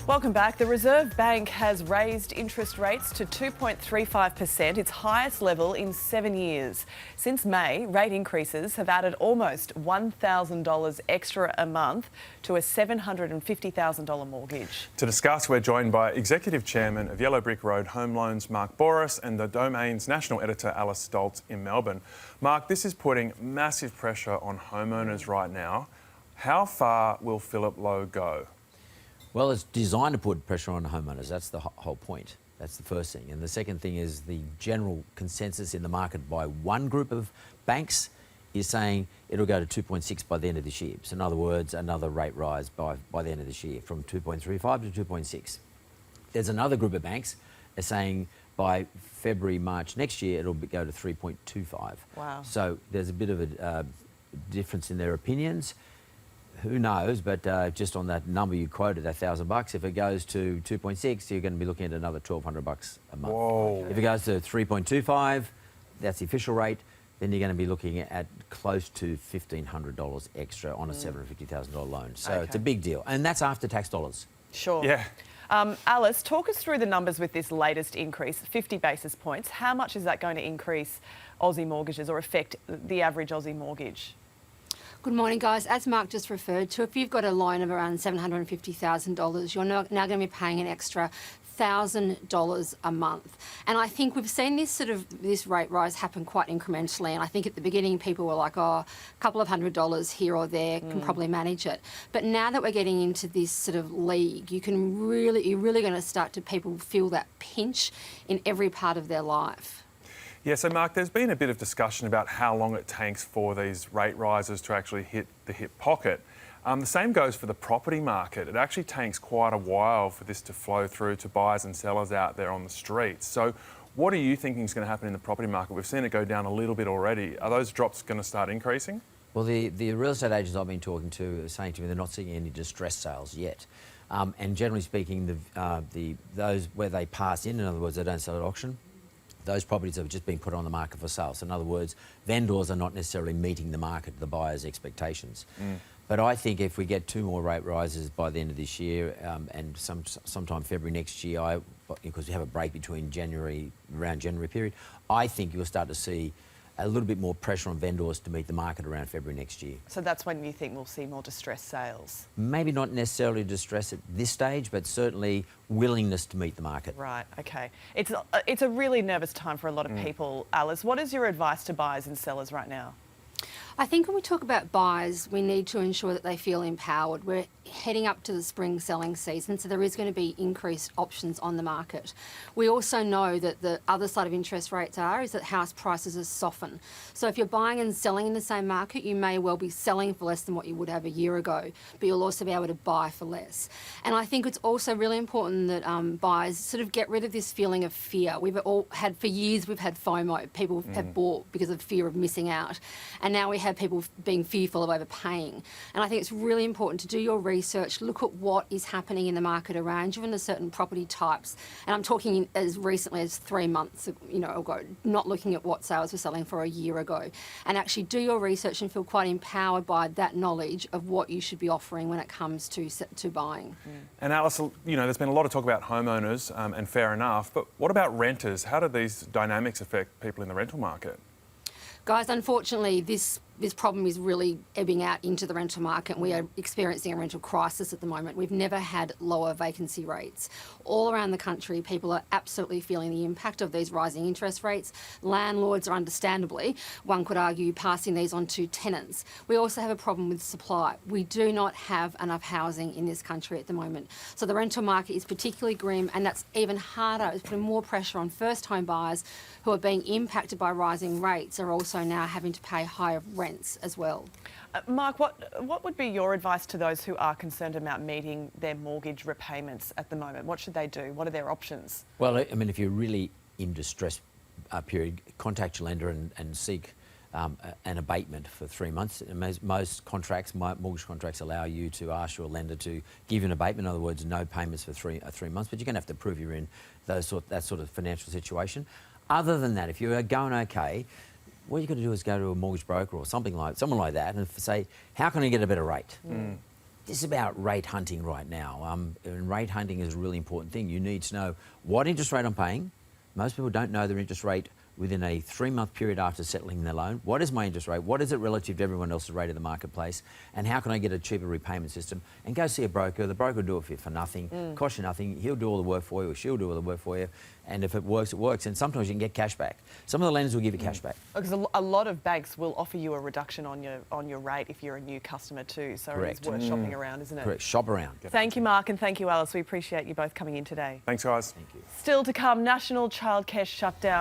Welcome back. The Reserve Bank has raised interest rates to 2.35%, its highest level in 7 years. Since May, rate increases have added almost $1,000 extra a month to a $750,000 mortgage. To discuss, we're joined by Executive Chairman of Yellow Brick Road Home Loans, Mark Bouris, and the Domain's National Editor, Alice Stoltz in Melbourne. Mark, this is putting massive pressure on homeowners right now. How far will Philip Lowe go? Well, it's designed to put pressure on homeowners. That's the whole point. That's the first thing. And the second thing is the general consensus in the market by one group of banks is saying it'll go to 2.6 by the end of this year. So in other words, another rate rise by the end of this year from 2.35 to 2.6. There's another group of banks are saying by February, March next year, it'll go to 3.25. Wow. So there's a bit of a difference in their opinions. Who knows, but just on that number you quoted, $1,000, if it goes to 2.6, you're going to be looking at another $1,200 a month. Whoa. If it goes to 3.25, that's the official rate, then you're going to be looking at close to $1,500 extra on a $750,000 loan. So it's a big deal. And that's after tax dollars. Sure. Yeah. Alice, talk us through the numbers with this latest increase, 50 basis points. How much is that going to increase Aussie mortgages or affect the average Aussie mortgage? Good morning, guys. As Mark just referred to, if you've got a loan of around $750,000, you're now going to be paying an extra $1,000 a month. And I think we've seen this rate rise happen quite incrementally. And I think at the beginning people were like, oh, a couple of $100 here or there can probably manage it. But now that we're getting into this sort of league, you're really going to start to people feel that pinch in every part of their life. Yeah, so Mark, there's been a bit of discussion about how long it takes for these rate rises to actually hit the hip pocket. The same goes for the property market. It actually takes quite a while for this to flow through to buyers and sellers out there on the streets. So what are you thinking is going to happen in the property market? We've seen it go down a little bit already. Are those drops going to start increasing? Well, the real estate agents I've been talking to are saying to me they're not seeing any distressed sales yet. And generally speaking, those where they pass in other words, they don't sell at auction, those properties have just been put on the market for sale. So in other words, vendors are not necessarily meeting the market, the buyer's expectations. But I think if we get 2 more rate rises by the end of this year and sometime February next year, because we have a break between around January period, I think you'll start to see a little bit more pressure on vendors to meet the market around February next year. So that's when you think we'll see more distressed sales? Maybe not necessarily distress at this stage, but certainly willingness to meet the market. Right, okay. It's a really nervous time for a lot of people. Alice, what is your advice to buyers and sellers right now? I think when we talk about buyers, we need to ensure that they feel empowered. We're heading up to the spring selling season, so there is going to be increased options on the market. We also know that the other side of interest rates is that house prices are softened. So if you're buying and selling in the same market, you may well be selling for less than what you would have a year ago, but you'll also be able to buy for less. And I think it's also really important that buyers sort of get rid of this feeling of fear. We've all had, for years, we've had FOMO. People have bought because of fear of missing out. And now we have people being fearful of overpaying. And I think it's really important to do your research, look at what is happening in the market around you and the certain property types. And I'm talking as recently as 3 months ago, not looking at what sales were selling for a year ago. And actually do your research and feel quite empowered by that knowledge of what you should be offering when it comes to buying. And Alice, there's been a lot of talk about homeowners, and fair enough, but what about renters? How do these dynamics affect people in the rental market? Guys, unfortunately, this problem is really ebbing out into the rental market. We are experiencing a rental crisis at the moment. We've never had lower vacancy rates. All around the country, people are absolutely feeling the impact of these rising interest rates. Landlords are understandably, one could argue, passing these on to tenants. We also have a problem with supply. We do not have enough housing in this country at the moment. So the rental market is particularly grim, and that's even harder. It's putting more pressure on first-home buyers who are being impacted by rising rates, are also now having to pay higher rents as well. Mark, what would be your advice to those who are concerned about meeting their mortgage repayments at the moment? What should they do? What are their options? Well, I mean, if you're really in distress period, contact your lender and seek an abatement for 3 months. Most contracts, mortgage contracts, allow you to ask your lender to give you an abatement. In other words, no payments for 3 months, but you're going to have to prove you're in that sort of financial situation. Other than that, if you're going okay, what you've got to do is go to a mortgage broker or someone like that and say, how can I get a better rate? This is about rate hunting right now. And rate hunting is a really important thing. You need to know what interest rate I'm paying. Most people don't know their interest rate within a 3-month period after settling their loan. What is my interest rate? What is it relative to everyone else's rate in the marketplace? And how can I get a cheaper repayment system? And go see a broker. The broker will do it for nothing, cost you nothing. He'll do all the work for you, or she'll do all the work for you. And if it works, it works. And sometimes you can get cash back. Some of the lenders will give you cash back. Because a lot of banks will offer you a reduction on your rate if you're a new customer too. So Correct. it's worth shopping around, isn't it? Correct. Shop around. Thank you, Mark, and thank you, Alice. We appreciate you both coming in today. Thanks, guys. Thank you. Still to come, national childcare shutdown.